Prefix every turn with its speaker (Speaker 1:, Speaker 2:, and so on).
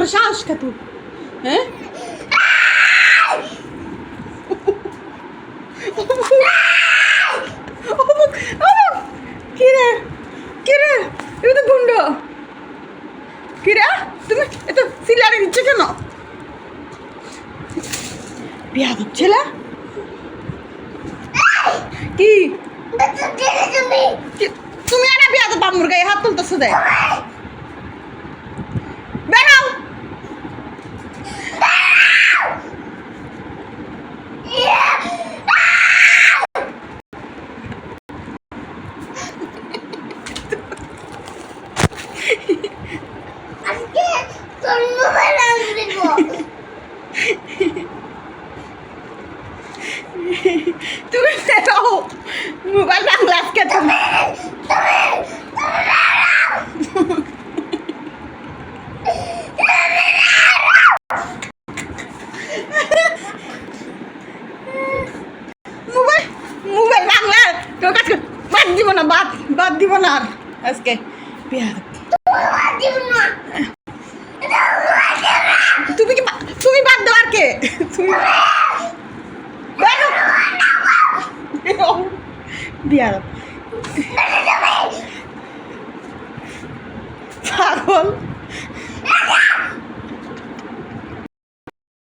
Speaker 1: সাহস খা তুই? হ্যাঁ কিরে কিরে তুমি তো গুন্ড কিরে তুমি এত সিলারে দিচ্ছ কেন? বিয়া দিচ্ছে না কি তুমি একটা বিয়া তো বামুর গায়ে হাত তুলতেছো দেয় বেরাও তুমি বেরাও মোবাইল বাংলা আজকে তুমি মোবাইল মোবাইল বাংলা তোর কাছে বাদ দিব না বাদ দিব না আর আজকে বিয়া তুমি কি তুমি বাদ দাও আর কে তুমি বিয়া পাগল